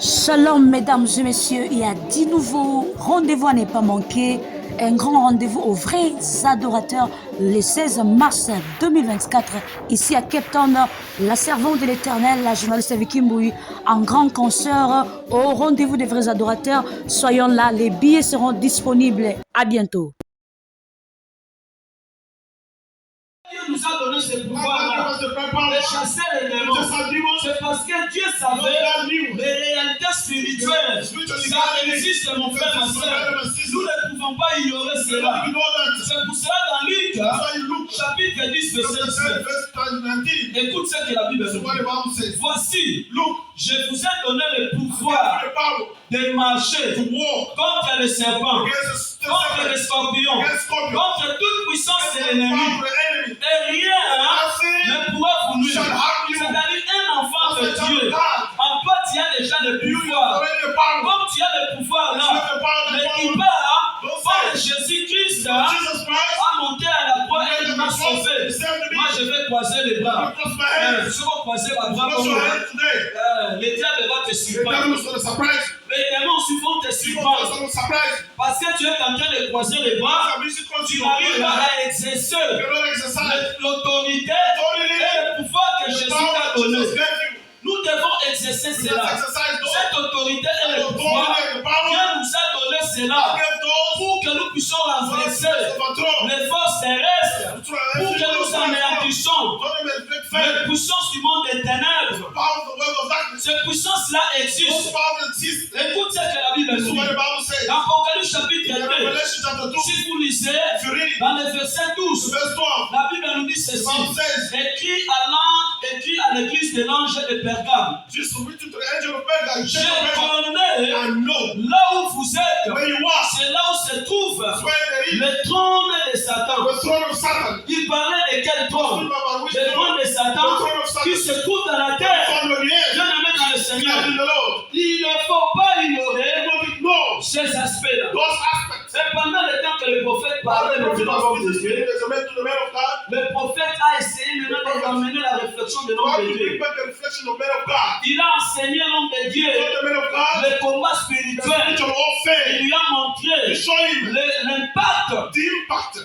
Shalom mesdames et messieurs, il y a 10 nouveaux rendez-vous à ne pas manquer. Un grand rendez-vous aux vrais adorateurs le 16 mars 2024 ici à Cape Town. La servante de l'Éternel, la journaliste Vicky Mbouy, en grand concert au rendez-vous des vrais adorateurs. Soyons là, les billets seront disponibles. À bientôt. Dieu nous a donné ce pouvoir de chasser les démons. C'est parce que Dieu savait les réalités spirituelles. Ça existe, mon frère, ma soeur. Nous ne pouvons pas ignorer cela. C'est pour cela dans Luc, chapitre 10, verset 9. Écoute ce que la Bible dit. Voici, je vous ai donné le pouvoir de marcher contre les serpents, contre les scorpions, contre toute puissance de l'ennemi. Et rien ne pourra vous nuire. C'est-à-dire un enfant de Dieu. En toi, tu as déjà le pouvoir. Comme tu as le pouvoir là, mais il part par Jésus-Christ a monté à la croix et il m'a sauvé. Moi, je vais croiser les bras. Je vais croiser les bras comme les diables vont te surprendre. Les démons aussi vont te surprendre. Parce que tu es en train de croiser les bras, tu n'arrives pas à exercer l'autorité et le pouvoir que Jésus t'a donné. Nous devons exercer cela. Cette autorité et le pouvoir, Dieu nous a donné cela pour que nous puissions renverser les forces terrestres, pour que nous anéantissions les puissances du monde des ténèbres. Ces puissances-là existent. Écoute ce que la Bible dit. Dans Apocalypse chapitre 2, si vous lisez, dans le verset 12, la Bible nous dit ceci. Écrit à l'église de l'ange de Pergame. Je connais là où vous êtes. C'est là où se trouve le trône de Satan. Il parlait de quel trône? Le trône de Satan qui se trouve dans la terre. Bien-aimé dans le Seigneur. Il ne faut pas ignorer ces aspects-là. Et pendant le temps que le prophète parlait maintenant de Dieu, le prophète a essayé maintenant d'amener la réflexion de l'homme de Dieu. Il a enseigné l'homme de Dieu le combat spirituel. Il lui a montré l'impact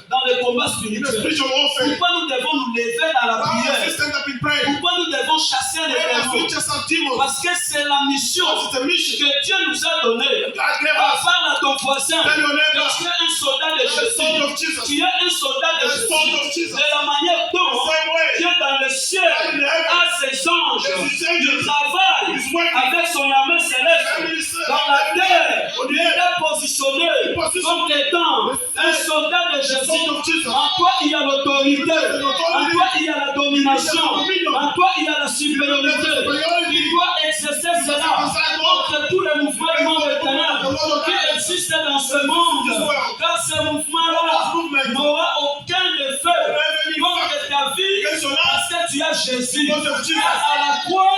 dans le combat spirituel. Pourquoi nous devons nous lever dans la prière? Pourquoi nous devons chasser les démons? Parce que c'est la mission que Dieu nous a donnée. Parle à ton voisin que tu es un soldat de Jésus. Tu es un soldat de Jésus. De la manière dont Dieu dans le ciel a ses anges qui travaillent avec son armée céleste. Dans la terre, il est positionné comme étant un soldat de Jésus. En toi, il y a l'autorité. En toi, il y a la domination. En toi, il y a la supériorité. Tu dois exercer cela contre tous les mouvements du monde des ténèbres qui existent dans ce monde. Car ce mouvement-là n'aura aucun effet contre ta vie parce que tu as Jésus. À la croix,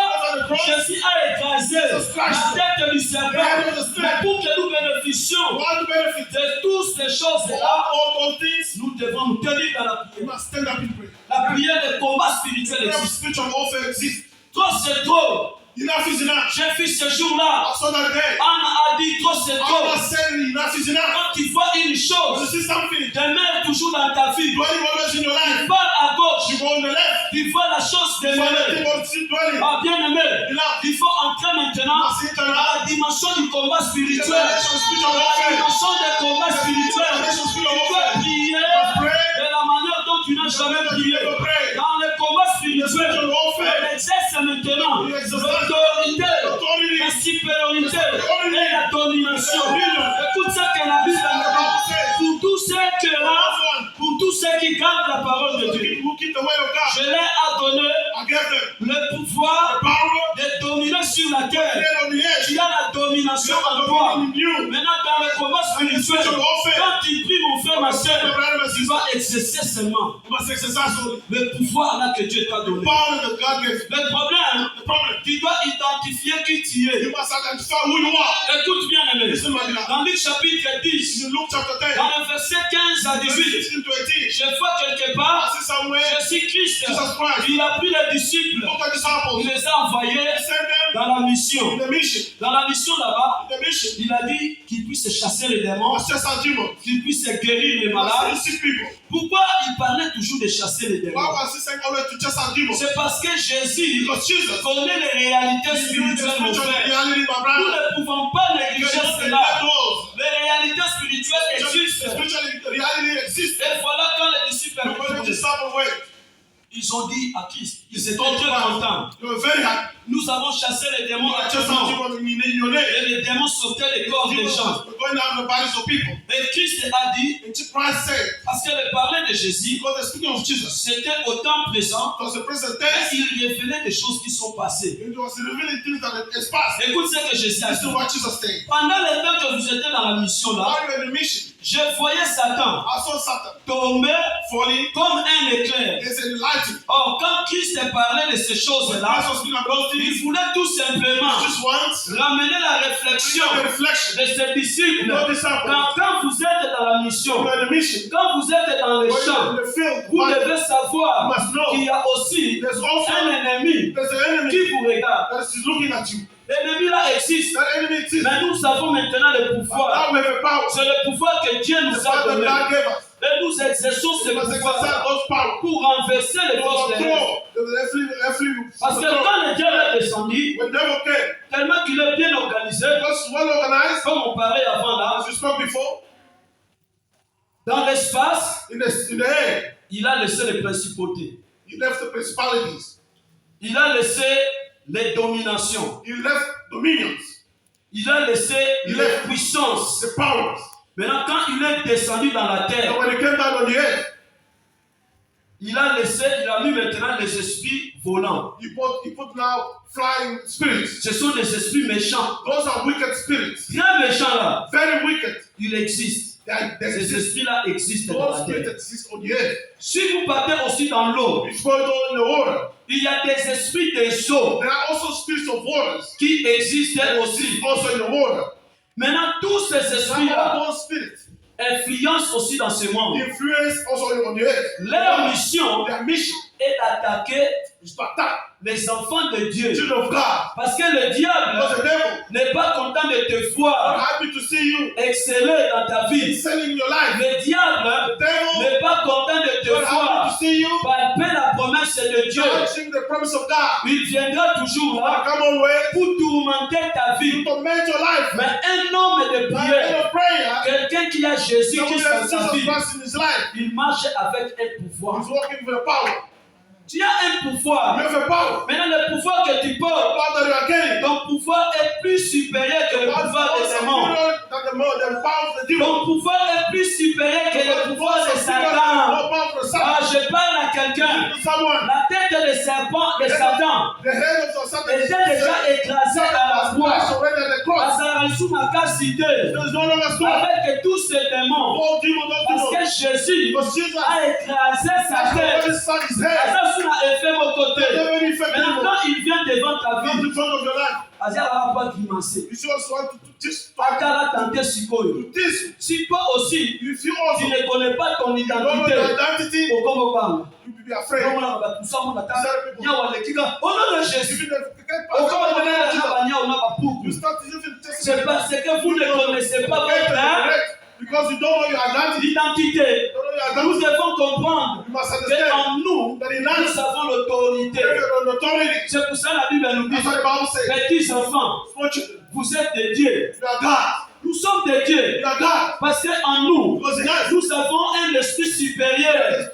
Jésus a écrasé la tête du serpent. Mais pour que nous bénéficions de toutes ces choses-là, nous devons nous tenir dans la prière. La prière de combat spirituel existe. Trop c'est trop. J'ai fait ce jour-là. Anna a dit trop c'est trop. Quand tu vois une chose, demeure toujours dans ta vie. Tu parles à gauche, tu vois la chose demeurer. Ah, bien aimé, il faut entrer maintenant dans la dimension du combat spirituel. Dans la dimension du combat spirituel. Tu peux prier de la manière dont tu n'as jamais prié. Dans le combat spirituel, on exerce maintenant l'autorité, la supériorité et la domination. Écoute ça que la Bible dit. Pour tous ceux qui pour tous ceux qui gardent la parole de Dieu, je leur ai donné le pouvoir de dominer sur la terre. Tu as la domination domination en toi. Maintenant, dans le combat spirituel, quand tu pries, mon frère, ma soeur, tu vas exercer seulement le pouvoir là que Dieu t'a donné. Le problème, tu dois identifier qui tu es. Écoute bien, aimé. Dans Luc chapitre 10, dans le verset 15 à 18, je vois quelque part, Jésus-Christ, il a pris les disciples, il les a envoyés dans la mission. Dans la mission là-bas, il a dit qu'il puisse chasser les démons, qu'il puisse guérir les malades. Pourquoi il parlait toujours de chasser les démons? C'est parce que Jésus connaît les réalités spirituelles, mon frère. Nous ne pouvons pas négliger cela. Les réalités spirituelles existent. Et voilà quand les disciples ils ont dit à Christ, ils étaient très contents. Nous avons chassé les démons actuellement. Et les démons sortaient des corps des gens. Et Christ a dit, parce qu'elle parlait de Jésus, c'était au temps présent, et il révélait des choses qui sont passées. Écoute ce que Jésus a dit. Pendant le temps que vous étiez dans la mission là, je voyais Satan tomber comme un éclair. Or, quand Christ parlait de ces choses-là, il voulait tout simplement ramener la réflexion de ses disciples. Quand vous êtes dans la mission, quand vous êtes dans les champs, vous devez savoir qu'il y a aussi un ennemi qui vous regarde. L'ennemi là existe, mais nous avons maintenant le pouvoir. C'est le pouvoir que Dieu nous a donné. Et nous exerçons ce pouvoir pour renverser les forces de l'ennemi. Parce que quand le diable est descendu, tellement qu'il est bien organisé, comme on parlait avant là, dans l'espace, il a laissé les principautés. Il a laissé les dominations. Il a laissé les puissances. Maintenant, quand il est descendu dans la terre, il a mis maintenant les esprits volants. Ce sont des esprits méchants. Très méchants là. Il existe. Ces esprits-là existent dans la terre. Si vous partez aussi dans l'eau, il y a des esprits des eaux qui existent aussi. Maintenant, tous ces esprits-là influencent aussi dans ce monde. Leur mission est d'attaquer les enfants de Dieu. Parce que le diable n'est pas content de te voir exceller dans ta vie. Le diable n'est pas content de te voir palper la promesse de Dieu. Il viendra toujours là pour tourmenter ta vie. Mais un homme de prière, quelqu'un qui a Jésus qui est dans sa vie, il marche avec un pouvoir. Tu as un pouvoir. Maintenant, le pouvoir que tu portes, ton pouvoir est plus supérieur que le pouvoir des démons. Ton pouvoir est plus supérieur que le pouvoir de Satan. Je parle à quelqu'un. La tête de serpent de Satan était déjà écrasée à la croix. Avec tous ces démons. Parce que Jésus a écrasé sa tête. Fait mon côté. Maintenant, quand il vient devant ta vie, Azia va grimacer. Si toi aussi, tu ne connais pas ton identité, au parle. Au nom de Jésus, c'est parce que vous ne connaissez pas votre identité. Nous devons comprendre qu'en nous, nous avons l'autorité. C'est pour ça que la Bible nous dit, petits enfants, vous êtes des dieux. Nous sommes des dieux. Parce qu'en nous, nous avons un esprit supérieur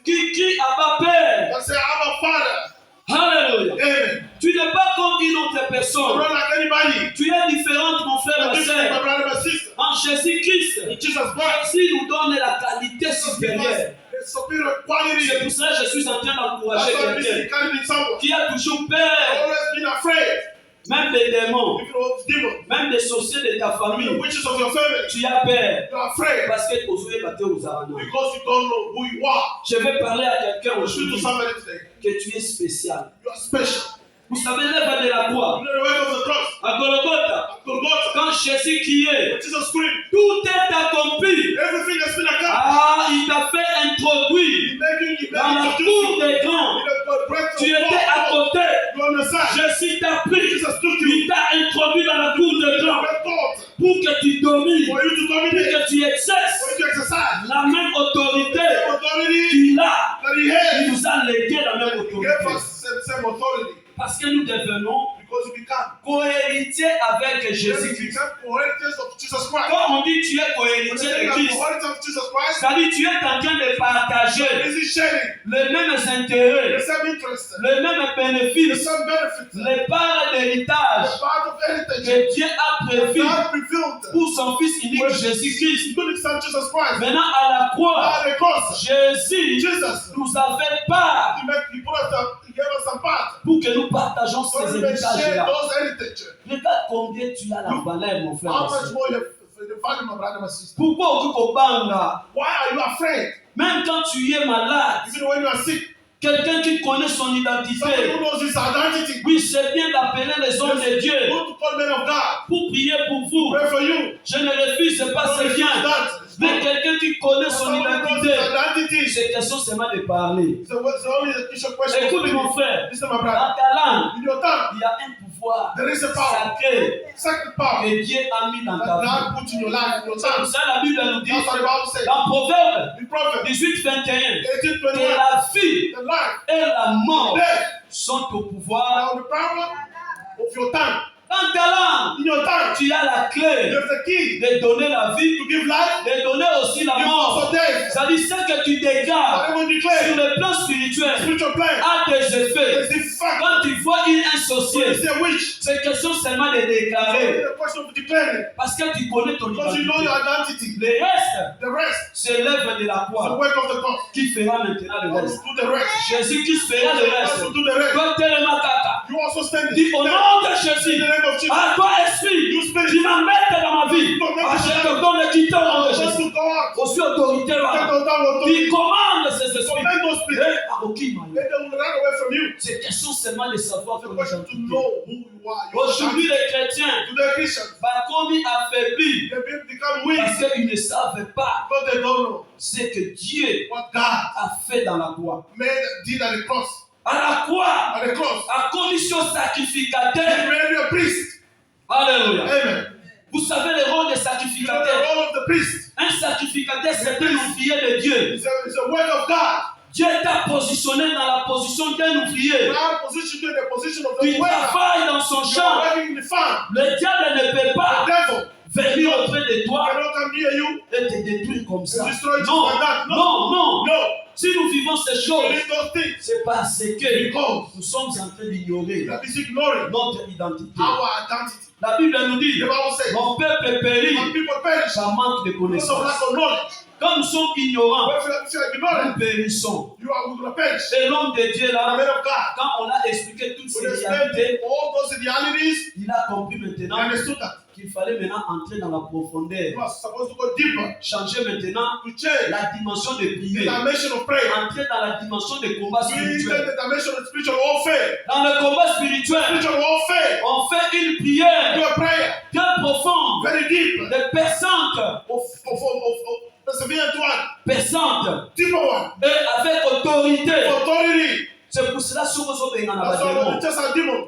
qui crie Abba Père. Alléluia. Tu n'es pas comme une autre personne. Tu es différente, mon frère, ma soeur. En Jésus-Christ, Jésus nous donne la qualité supérieure. C'est pour ça que je suis en train d'encourager quelqu'un qui a toujours peur. même des démons, even of demons, même des sorciers de ta the famille, witches of your family. tu as peur. You are afraid Parce que Josué battait aux Arana. because you don't know who you are. Je vais parler à quelqu'un You should do aujourd'hui somebody today. que tu es spécial. You are special. Vous savez l'œuvre de la croix, You know the way of the cross. à Golgotha, At Golgotha, quand Jésus criait, Jesus screamed, tout est accompli. everything has been accomplished. Il t'a fait introduire dans la cour des grands. Tu étais à côté. You understand? Jésus t'a pris. Jesus took you. Il t'a introduit dans la cour des grands pour que tu domines, For you to pour dominate. que tu For exerces you to exercise. la même autorité The authority qu'il a. that he has. Il nous a légué la même He autorité. gave us the same authority. Parce que nous devenons Because you become. co-héritiers avec You Jésus-Christ. become co-heirs of Jesus Christ. Quand on dit tu es When you co-héritier say de you are Christ, co-heirs of Jesus Christ, ça dit tu es en train de partager is he sharing les mêmes the intérêts, same interest, les mêmes the bénéfices, same benefits, les parts d'héritage the part of heritage que Dieu a prévu God revealed pour son Fils unique Jésus-Christ. including Son Jesus Christ. Maintenant à la croix, At the cross, Jésus Jesus, nous a fait part he gave us some part. pour que nous partageons So ces we may share héritages-là. those heritage. Regarde combien tu as la valeur, mon frère. How ma much sœur. more you have the value, my brother, my sister? Pourquoi au Banga, Why are you afraid? même quand tu es malade, Even when you are sick, quelqu'un qui connaît son somebody identité, who knows his identity, oui, c'est bien d'appeler les hommes de Dieu go to call men of God, pour prier pour vous. pray for you. Je ne refuse pas, Don't c'est refuse bien. that. Mais quelqu'un qui connaît son Somebody who knows identité, his identity. c'est question seulement de parler. So what's only the issue question? Écoute mon frère, Listen, my dans brother. ta langue, In your tongue, il y a un pouvoir there is a power, sacré sacred power que Dieu a mis dans that ta vie. God put in your life, in your C'est pour tongue. ça la Bible nous dit That's what the Bible says. dans Proverbe The prophet, 18, 21 que 18:21, la vie the life, et la mort death, sont au pouvoir. are the power of your tongue. Dans ta langue, In your tongue, tu as la clé you have the key de donner la vie, to give life, de donner aussi la give mort. also death. Ça dit ce que tu dégages Whatever you sur declare, le plan spirituel spiritual plan, a des effets. is the fact. Quand tu vois un When sorcier, you say which, c'est question seulement de déclarer it's a question of declaring. parce que tu connais ton Because you know identité. your identity. Le reste, The rest, c'est l'œuvre de la the croix work of the cross. qui fera maintenant le God will reste. do the rest. Jésus-Christ fera le God reste. will do the rest. Toi, tellement caca. You also stand Dis au nom de in Jésus, the name of Jesus. à toi esprit, You speak. tu m'embêtes dans ma vie. Ah, je te donne le quitter au nom de Just Jésus. to go out. Aussi autorité Take là. those down with Il authority. commande ces esprits. Command those spirits. Eh, ah, ok, man. Let them run away from you. C'est question seulement de savoir The ton question to identité. know who you are. Your Aujourd'hui, identity. les chrétiens, To the Christians, comme affaiblis they become weak parce qu'ils ne savent pas because they don't know ce que Dieu what God a fait dans la croix. did at the cross. À la croix, At the cross, à condition He sacrificateur. made you a priest. Alléluia. Amen. Vous savez le rôle des You know the sacrificateurs. role of the priest. Un sacrificateur, c'est un ouvrier de Dieu. It's a work of God. Dieu t'a positionné dans la position d'un ouvrier. God positioned you in the position of Il the worker. travaille dans son You champ. are working in the farm. Le diable ne peut The pas devil venir auprès de toi cannot come near you et te détruire comme ça. and destroy you Non, like that. non, non. No. Si nous vivons ces You choses, need those things. c'est parce que Because nous sommes en train d'ignorer that is ignoring notre identité. our identity. La Bible nous dit, The Bible says, mon peuple périt when people perish par manque de because of connaissance. lack of knowledge, Quand nous sommes ignorants, if you are nous ignorant, périssons. you are going to perish. Et l'homme de Dieu The là, man of God, quand on a expliqué toutes ces when they réalités, explained all those realities, il a compris he maintenant understood that. qu'il fallait maintenant entrer dans la profondeur. You are supposed to go deeper, Changer maintenant to change la dimension de the prière. dimension of prayer. Entrer dans la dimension de combat To enter spirituel. the dimension of spiritual warfare. Dans le combat spirituel, Spiritual warfare. on fait une prière Do a prayer très profonde, very deep, de perçante, of perseverant one, perçante, deeper one, et avec autorité. authority. C'est pour cela que nous sommes dans la That's why when démon. you just a demon,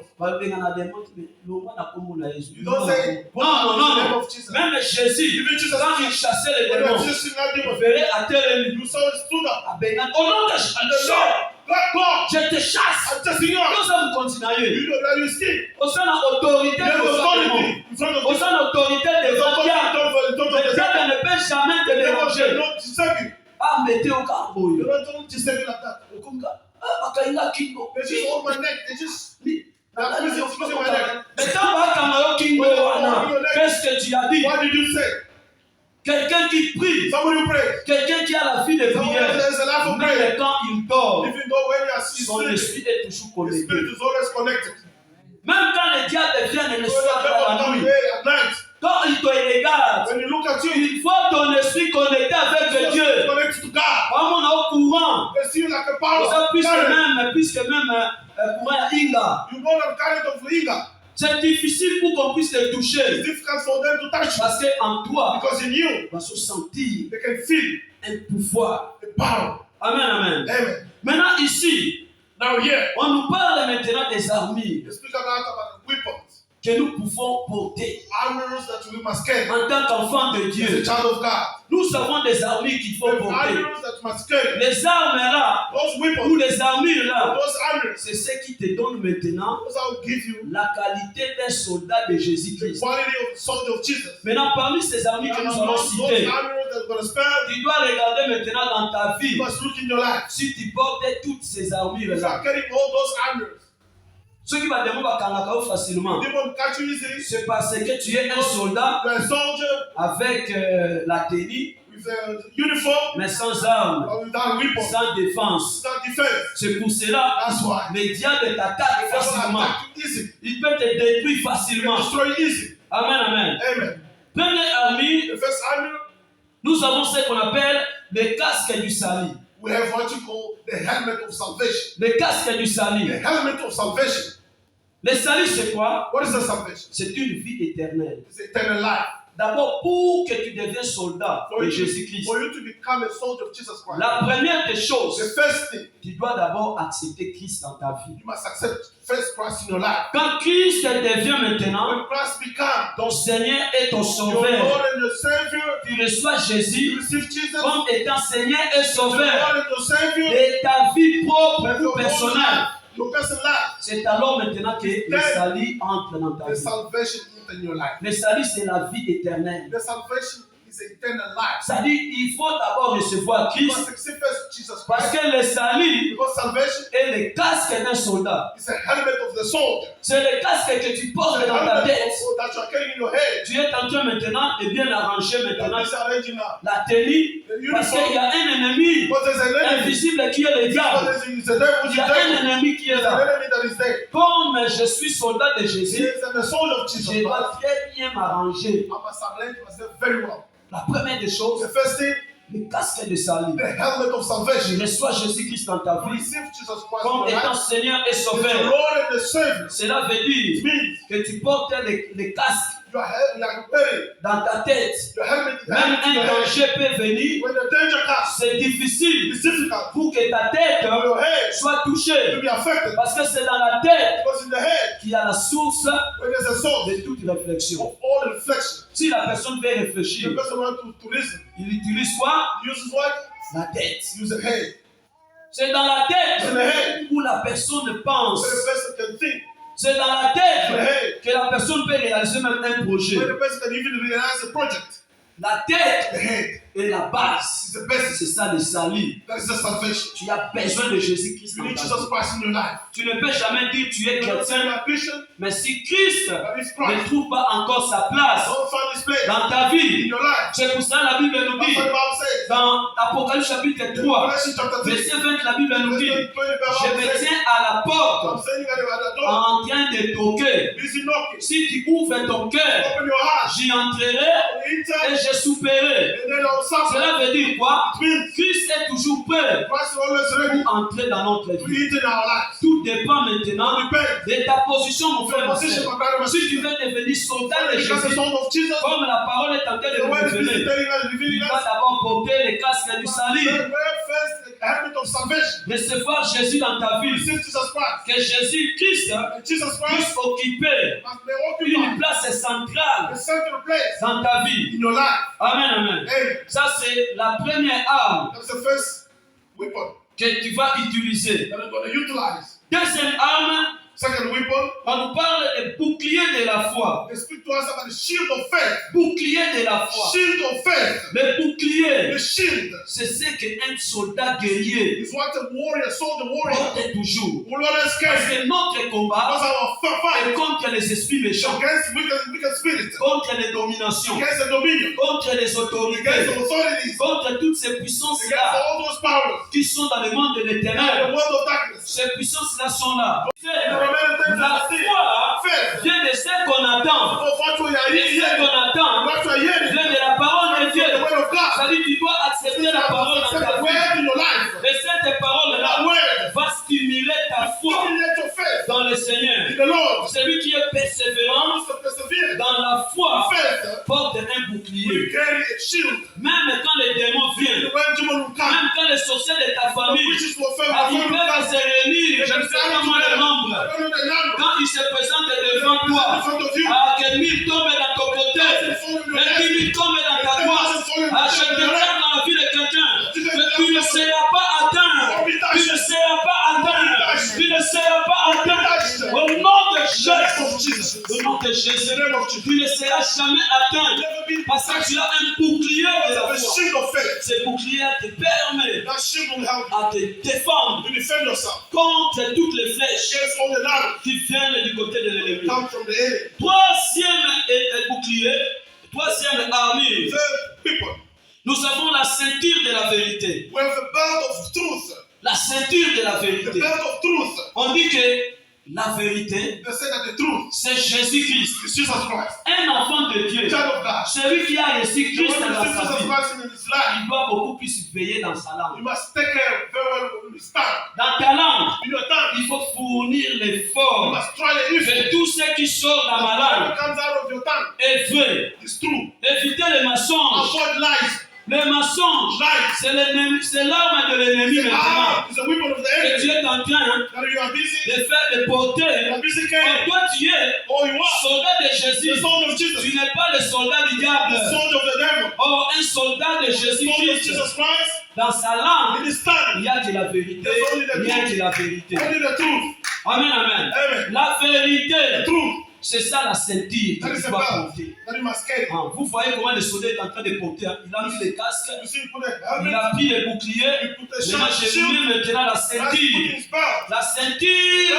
You don't say, non, non, in the name non. of Jesus. Même Jésus, Even Jesus, quand il chassait les when you démons, are just in that il demon, ferait à terre et you saw it stood up. à Bénin. Au nom de Jésus, And the Lord, God, je te chasse. I'm just in you. Nous sommes continués. You know that you see. Au sein de l'autorité You have de authority in front of au you. sein de l'autorité des There's authority diables. in front of Le the diable devil. ne peut jamais te The devil déranger. cannot disturb you. Ah, mettez au carreau. You don't disturb you like that. Akainga kingo. They just hold my neck. They just. Mais Squeeze my neck. quand Bakamayo kingo wana, qu'est-ce que tu as dit? What did you say? Quelqu'un qui prie, Somebody who prays. quelqu'un qui a la vie de Somebody prière, has a life of prayer. même quand il dort, Even though when you are son sleeping, esprit est toujours the connecté. spirit is always connected. Même quand le diable vient Moninga. You go and carry them for Inga. C'est difficile pour qu'on puisse te It's toucher. difficult for them to touch you. Parce qu'en toi, Because in you, on va se sentir they can feel un pouvoir. the power. Amen, amen. Amen. Maintenant ici, Now here, on nous parle maintenant des armures they speak about the weapons. que nous pouvons porter Armors that we must carry. en tant qu'enfants de As a Dieu. child of God. Nous avons des armures qu'il faut The porter. armors that must carry. Les armes là, Those ou weapons, les armures là, those armors, c'est ce qui te donne maintenant those that will give you la qualité d'un soldat de the Jésus-Christ. quality of the soldier of Jesus. Maintenant, parmi ces armures que nous allons Those citer, armors that are going to spare, tu dois regarder maintenant dans ta vie you must look in your life. si tu portes toutes ces armures If you là. are carrying all those armors, Ce qui va demander à facilement, they won't catch you easily. c'est parce que tu es un soldat You're a soldier avec la tenue, with a uniform, mais sans armes, but without weapons, sans défense. without defense. C'est pour cela That's why. le diable t'attaque They will facilement. attack you easy. Il peut te détruire They can facilement. destroy you easy. Amen, amen. Amen. Première armure, The first armor, nous avons ce qu'on appelle le casque du salut. we have what you call the helmet of salvation. Le casque du The salut. helmet of salvation. Le salut, c'est quoi? What is the salvation? C'est une vie éternelle. It's eternal life. D'abord, pour que tu deviennes soldat de Jésus-Christ, For you to become a soldier of Jesus Christ, la première des the choses, first thing, tu dois d'abord accepter Christ dans ta vie. you must accept first Christ in your life. Quand Christ devient maintenant When Christ becomes ton Seigneur et ton your Sauveur, Lord and your Savior, tu reçois you Jésus receive Jesus, your comme étant Seigneur et Lord Sauveur and your Savior, de ta vie propre and ou your personnelle. your personal life. C'est alors maintenant que le salut entre dans ta The vie. salvation in your life. Le salut, c'est la vie éternelle. The salvation is eternal life. Ça dit, il faut d'abord recevoir You Christ must accept first Jesus parce Christ, que le salut because salvation est le casque d'un soldat. is a helmet of the soldier. C'est le casque que tu It's portes a dans ta helmet tête. that you are carrying in your head. Tu es en train maintenant de bien arranger maintenant That is arranging now. la tenue parce qu'il y a un ennemi Because there's an enemy. invisible qui est le diable. Because it's a devil. Il y a un ennemi qui est There's an là. enemy that is there. Comme je suis soldat de He Jésus, is the soldier of Jesus je Christ. dois très bien m'arranger. I must arrange myself very well. La première des choses, The first thing, le casque de salut. the helmet of Tu salvation. reçois Jésus-Christ dans ta You vie receive Jesus Christ comme in your étant life. Seigneur et He's the Sauveur. Lord and the Savior. Cela veut It dire means que tu portes le casque you are wearing dans ta tête. your helmet. Même un danger peut venir. When the danger comes, C'est difficile it's difficult pour que ta tête for your head soit to touchée. be affected. Parce que c'est dans la tête Because in the head, qu'il y a la source when there's a source de toute réflexion. of all reflection, Si la personne veut the réfléchir, person wants to reason. il utilise quoi? He uses what? La tête. Use the head. C'est dans la It's in the tête head où la personne pense. where the person can think. C'est dans la It's in the tête head que la personne peut réaliser même un projet. where the person can even realize a project. La tête The head est la base. is the best. C'est ça le salut. That is the salvation. Tu as besoin de Jésus-Christ You dans need ta Jesus vie. Christ in your life. Tu ne peux jamais dire tu es You don't say you chrétien, are Christian, mais si Christ but if ne Christ trouve pas encore sa place don't find his place dans ta in vie, your life, c'est pour ça la Bible nous that's dit what the Bible says. dans Apocalypse chapitre 3, Revelation chapter 3, verset 20, la Bible nous verse dit 20, the je Bible me says, tiens à la I'm porte standing at the door, en train de toquer. busy knocking. Si tu ouvres ton cœur, Open your heart, j'y entrerai enter, et je souperai. and then I'll suffer. Cela veut dire quoi? It means Christ est toujours prêt Christ is always ready pour entrer dans notre to vie. eat in our lives. Tout dépend maintenant It depends de ta position, mon on frère, your ma position, sœur. my brother, my Si tu sister. veux devenir soldat de Because the Jésus, son of Jesus, comme la parole est en train de the nous word is révéler, telling us, tu revealing dois us, d'abord porter le casque du salut, wear first the helmet of salvation. recevoir Jésus dans ta vie, Receive Jesus Christ. que Jésus-Christ And Jesus puisse Christ occuper must be une occupied place centrale the central place dans ta vie. in your life. Amen, amen. Amen. Ça, c'est la première arme That's the first weapon que tu vas utiliser. that I'm going to utilize. Deuxième arme, Second weapon, on nous parle de bouclier de la foi. they speak to us about the shield of faith. Bouclier de la foi. Shield of faith. Le bouclier, The shield c'est ce qu'un soldat guerrier is what a warrior, soldier, warrior porte toujours. will always Parce carry. que notre combat Because our fight est contre les esprits méchants, against wicked spirits, contre les dominations, against the dominion, contre les against autorités, the authorities, contre toutes ces against puissances-là all those powers qui sont dans le monde de and the l'éternel. world of darkness. Ces puissances-là sont là. The remaining things La that we see, foi faith, vient de ce qu'on attend. of what we are Et ce hearing, qu'on attend what we are hearing, vient de la parole de Dieu. the word of God. C'est-à-dire tu dois accepter la parole dans Accept ta the vie. word in your life. Et cette That parole-là word va stimuler ta foi stimulate your faith dans le in shield. Même quand les démons viennent, When demon will come, même quand les sorciers de ta the famille witches will fail. The ils family will peuvent come. se réunir, je ne sais pas comment le I nombre. don't know the number. Quand ils se présentent devant In toi, front of you. que 1000 tombent dans ton côté, et 10 000 tombent dans ta droite, je te regarde dans la vie de quelqu'un, que tu ne seras pas atteint, tu ne seras pas atteint, tu ne seras pas atteint. Au nom de Jésus, au nom de Jésus, tu ne seras jamais atteint, parce que tu as un bouclier de la The foi. shield of faith. Ce bouclier te permet That shield will help you à te défendre to defend yourself contre toutes les flèches against all the arrows qui viennent du côté de l'ennemi. come from the enemy. Troisième bouclier, troisième armure, Third weapon, nous avons la ceinture de la vérité. we have the belt of truth. La ceinture de la The vérité. belt of truth. On dit que la vérité, They say that the truth c'est Jésus-Christ, is Jesus Christ, un enfant de Dieu. child of God. Celui qui a reçu The Christ one who dans sees sa Jesus vie, Christ in his life, il doit beaucoup plus veiller dans sa you langue. must take care very well when you stand. Dans ta langue, In your tongue, il faut fournir you l'effort must try the evil. que tout ce qui sort dans ma Whatever langue comes out of your tongue est vrai. is true. Évitez les mensonges. Avoid lies. Les mensonges, Lies. c'est l'ennemi, c'est l'arme de l'ennemi The maintenant. arm is a weapon of the Et tu enemy. es en train That you are busy. de faire, de You porter. are busy Et carrying. toi, tu es Oh, you are soldat de the Jésus. son of Jesus. Tu n'es pas le soldat du The diable. son of the devil. Or, un soldat de The son of Jésus-Christ, Jesus Christ. dans sa langue, In his tongue. il y a de la vérité. Il y a de la vérité. Only the truth. Amen, amen. Amen. La The vérité, truth. c'est ça la ceinture That que is tu the dois belt porter. that you must carry. Ah, vous voyez comment le soldat est en train de porter. Hein. Il a mis le casque, You see, you put a il helmet. a pris le bouclier. You put a Maintenant, je shield. mets maintenant la That's putting ceinture. his belt. La ceinture,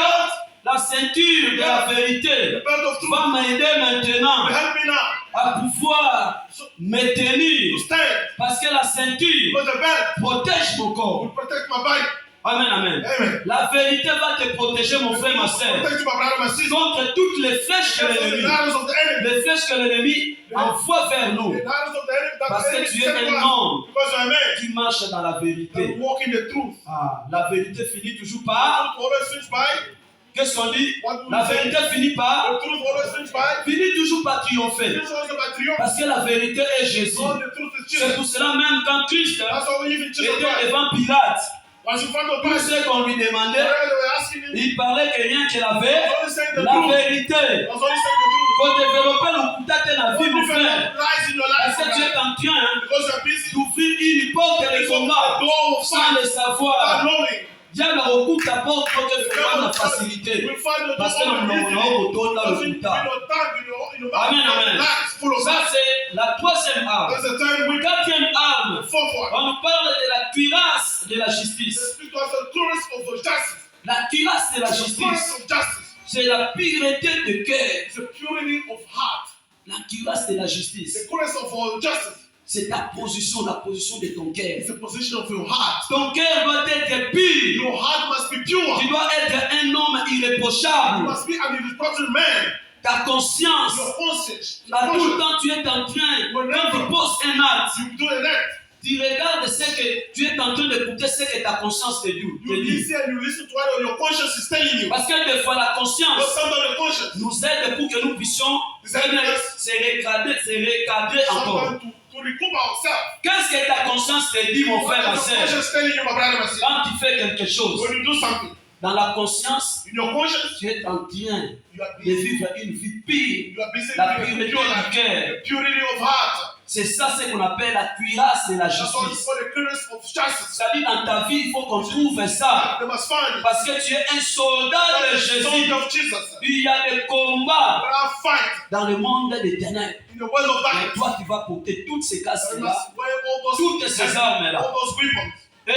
la ceinture de la The vérité belt of truth. va m'aider maintenant Help me now à pouvoir me tenir. to stand. Parce que la ceinture Because the belt protège mon will corps. protect my body. Amen, amen. Amen. La vérité va te protéger, mon frère, ma soeur, Protect you, my brother, my sister. contre toutes les flèches de Against all the l'ennemi. arrows of the enemy. Les flèches que l'ennemi envoie vers nous. The arrows of the enemy that Parce the que enemy tu es sent un to us. homme Because you're a man. qui marche dans la vérité. And walk in the truth. Ah, la vérité finit toujours par. Truth always finishes by. Qu'est-ce qu'on dit? What do we La say? vérité finit par. The truth always finishes by. Finit toujours par triompher. Finishes also by triumph. Parce que la vérité est Jésus. All the truth is C'est Jesus. pour cela même quand Christ That's why we even Jesus était Christ. devant Pilate, Once you find the tout Bible, ce qu'on lui demandait, whatever they were asking him, il parlait que rien qu'il avait he's only saying the la truth. vérité. He's only saying the truth. Pour développer le contact de la vie, Don't mon frère. develop lies in your life. Parce que tu es en train Because you're busy. d'ouvrir une porte de combat Door of sans fight. le savoir. Not knowing. Diable recouvre ta porte pour que tu fasses la facilité. We find the Parce que door nous of n'avons autant dans le in résultat. your tongue, in your Amen, amen. lies full of Ça, lies. c'est la troisième arme. That's the third weapon. Quatrième arme, The fourth one. on nous parle de la cuirasse de la justice. Speak to us the tourist of justice. La cuirasse de la The justice, tourist of justice. c'est la pureté de cœur. It's the purity of heart. La cuirasse de la justice, The tourist of justice. c'est ta position, la position de ton cœur. It's the position of your heart. Ton cœur doit être pur. Your heart must be pure. Tu dois être un homme You irréprochable. must be an irreproachable man. Ta conscience, Your conscience. là tout le temps tu es en train, quand tu poses un acte, You do an act. tu regardes ce que tu es en train d'écouter, ce que ta conscience te dit. You listen and you listen to what your conscience is telling you. Parce que des fois la But conscience sometimes the conscience. nous aide pour que nous puissions se recadrer encore. Sometimes to recoup ourselves. Qu'est-ce que ta conscience te dit, mon What frère, ma is your soeur? conscience telling you, my brother, my sister? Quand tu fais quelque chose, When you do something, dans la conscience, in your conscience, tu es en train you are de busy. vivre une vie pure. You are busy La with pureté pure du life. cœur. The purity of heart. C'est ça ce qu'on appelle la cuirasse de la That's what it's justice. for the clearance of justice. C'est-à-dire dans ta vie, il faut qu'on trouve ça. They must find it. Parce que tu es un soldat de The Jésus. son of Jesus. Il y a des combats There are fights dans le monde des ténèbres. in the world of Mais darkness. toi, tu vas porter toutes ces You casques-là, must wear all toutes those ces armes-là. all those weapons. Et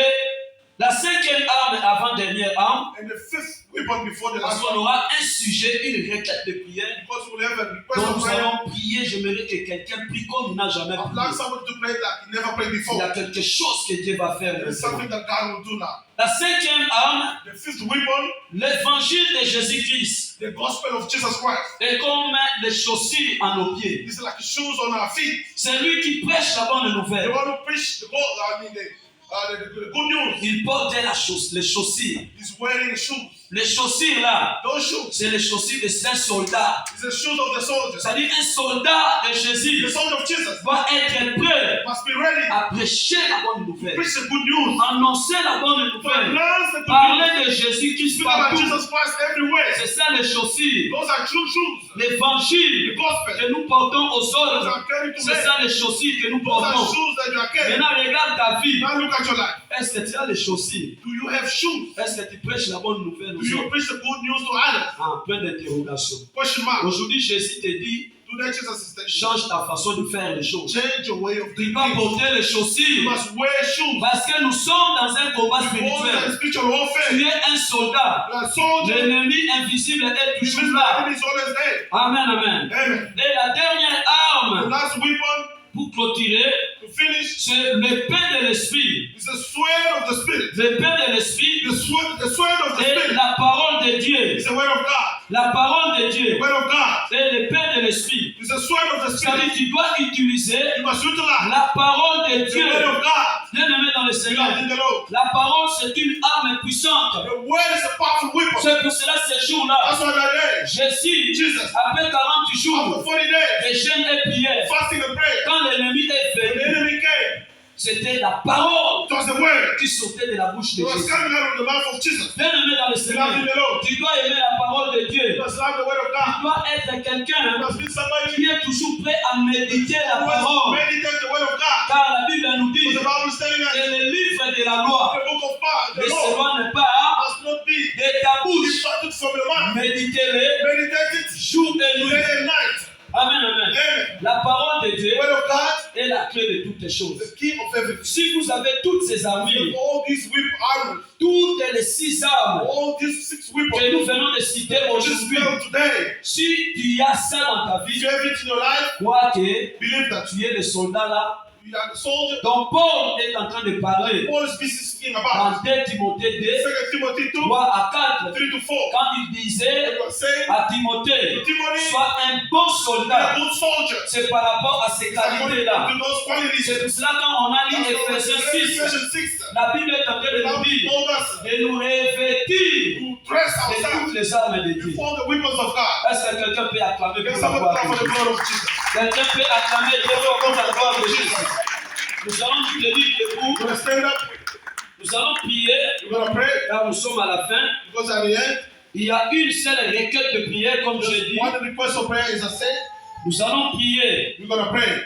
la cinquième arme, avant-dernière arme, And the fifth weapon before the parce last qu'on one. aura un sujet, une requête de prière. Because we have a request Donc of nous prayer. allons prier. J'aimerais que quelqu'un prie comme il n'a jamais I'd prié. like somebody to pray like he never prayed Il y before. a quelque chose que Dieu va faire. There is maintenant. something that God will do now. La cinquième arme, The fifth weapon, l'évangile de Jésus-Christ, the gospel of Jesus Christ. est comme les chaussures à nos pieds. It's like shoes on our feet. C'est lui qui prêche la bonne The nouvelle. one who preach the good, the good news Il porte les chaussures. is wearing shoes. Les chaussures là, those shoes, c'est les chaussures de ces soldats. is the shoes of the soldiers. C'est-à-dire un soldat de Jésus The soldier of Jesus doit être prêt must be ready à prêcher la bonne nouvelle, to preach the good news, annoncer la bonne to nouvelle, announce the good news, parler de Jésus qui se speak about partout. Jesus Christ everywhere. C'est ça les chaussures, Those are true shoes. l'évangile The gospel. que nous portons aux Those autres. are carried to C'est men. ça les chaussures que nous Those are portons. shoes that you are carrying. Maintenant regarde ta vie. Now look at your life. Est-ce que tu as les chaussures? Do you have shoes? Est-ce que tu prêches la bonne nouvelle Do aux you autres? preach the good news to others? En point d'interrogation. Question mark. Aujourd'hui, Jésus te dit, Today Jesus is telling you, change ta façon de faire les choses. change your way of Tu doing dois things. porter les You chaussures must wear shoes. parce que nous sommes dans un combat Because spirituel. in spiritual warfare, Tu es un soldat. you are a soldier. L'ennemi invisible est This toujours là. enemy is always there. Amen, amen. Amen. Et la dernière The arme last weapon pour clôturer, to finish c'est l'épée de l'esprit. is the sword of the Spirit. L'épée de l'esprit The sword of the est Spirit la parole de Dieu. is the word of God. La parole de Dieu The word of God est l'épée de l'esprit. is the sword of the C'est-à-dire Spirit. que tu dois utiliser You must utilize la parole de the Dieu. word of God. Bien-aimé dans le You Seigneur, are in the Lord. la parole c'est une arme puissante. The word is a powerful weapon. C'est pour cela ces jours-là, That's why that day, Jésus, Jesus, après 40 jours after 40 days, de jeûne et prière, fasting and prayer, quand l'ennemi est when the venu, enemy came, c'était la parole it was the word. qui sortait de la bouche de It was Jésus. coming out of the mouth of Jesus. Bien-aimé dans le You Seigneur, love in the Lord. tu dois aimer la parole de Dieu. You must love the word of Tu God. dois être You quelqu'un must be somebody qui est toujours prêt à méditer la who has parole. meditate the word of God. Car la Bible nous dit Because the Bible is telling us que le livre de la loi the book of God, ne the law, s'éloigne pas must not be de ta bouche. departed from your mouth. Méditez-le Meditate it jour et nuit. day and night. Amen, amen. Amen. La parole de Dieu The word of God est la clé de toutes les is choses. the key of everything. Si vous avez toutes ces armes, All these armors, toutes les 6 armes all these 6 que nous weapons, venons de citer just aujourd'hui, now today, si tu as ça dans ta if vie, you have it in your life, crois que believe that tu es le soldat là you are the soldier. dont Paul est en train de parler Paul is busy speaking about. dans 2 Timothée 2, 2 Timothy 2, 3 à 4, 3 to 4. quand il disait You are saying, à Timothée, Timothy, sois un bon be a soldat. good soldier. C'est par rapport à ces qualités-là. To those qualities. C'est pour cela quand on a lu That's why Ephésiens in 6, Ephesians 6, la Bible est en train de the nous Bible dire told us de nous revêtir to dress de ourselves toutes les armes de Dieu. before the weapons of God. Est-ce que quelqu'un peut acclamer Can pour la someone gloire clap for de the Dieu? blood of Jesus? Quelqu'un peut acclamer Dieu pour la gloire de Jésus. Nous allons nous tenir debout, We're going to stand up. nous allons prier, We're going to pray. car nous sommes à la fin. Because at the end, Il y a une seule requête de prière, comme je dis. one request of prayer is I said, Nous allons prier. we're going to pray.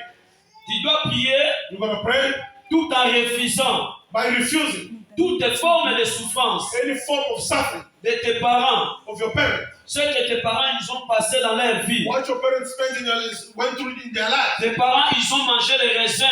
Tu dois prier We're going to pray tout en refusant by refusing toutes formes de souffrance any form of suffering de tes parents. of your parents. Ce que tes parents ils ont passé dans leur vie. What your parents went through in their life. Tes parents ils ont mangé les raisins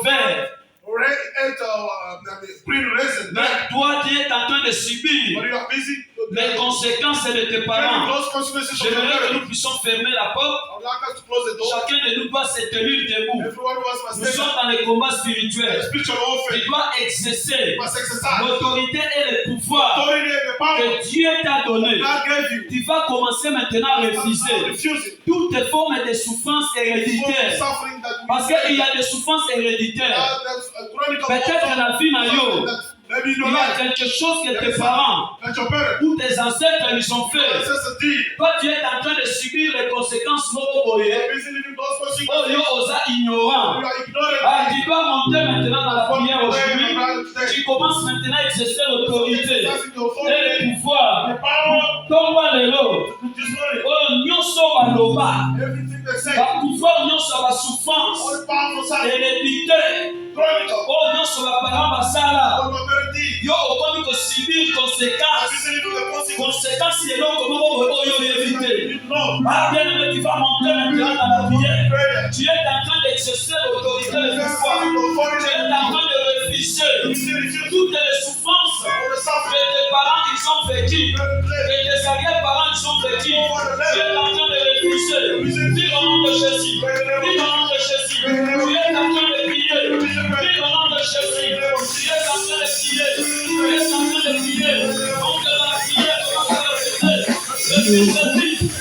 verts. Already ate green raisin. Mais toi tu es en train de subir But you are busy. les conséquences de tes parents. Those consequences of your J'aimerais que nous parents. puissions fermer la porte. I would like us to close the door. Chacun de nous doit se tenir debout. Every one of us must Nous stand sommes up. dans les combats The spirituels. spiritual warfare. Tu dois exercer You must exercise. l'autorité et le pouvoir Authority and the power que Dieu t'a donné. God gave you. Tu vas commencer maintenant à refuser Refusing. toutes les formes de souffrance Form of héréditaires. suffering that we Parce qu'il y a des souffrances héréditaires. that's a chronic of Peut-être la vie n'a suffering yo. that maybe in Il your y a life quelque chose que tes parents that your parents ou tes ancêtres ils ont fait. ancestors did. Toi, tu es en train de subir les conséquences moroboyées. You're busy living those Oh, consequences. yo, osa ignorant. You are ignoring. Ah, tu dois monter maintenant dans la prière aujourd'hui. Tu commences maintenant à exercer l'autorité Exercising the et authority, le pouvoir. the power Tomba lelo. to destroy Oh, nyonso baloba. everything they say. Ba pouvoir nyonso ba souffrance. All powerful suffering. Hérédité. Chronic. Oh, nyonso ba parents basala. All your parents did. Yo, okomi kosubir You are conséquences. busy living the consequences. Conséquences eloko moko boye oyo éviter. You know. Ah, bien aimé, tu vas monter maintenant dans la prière. Prayer. Tu es en train d'exercer l'autorité et le pouvoir. Tu es en train de refuser You still refuse toutes les souffrances all the que suffering. tes parents ils ont vécues, que tes arrière-parents ils ont vécues. Tu es en train de refuser. Dis au nom de Jésus. Dis au nom de Jésus. Tu es en train de prier. Dis au nom de Jésus. Tu es en train de prier. Tu es en train de prier. Donc la prière commence à refuser. Refuser.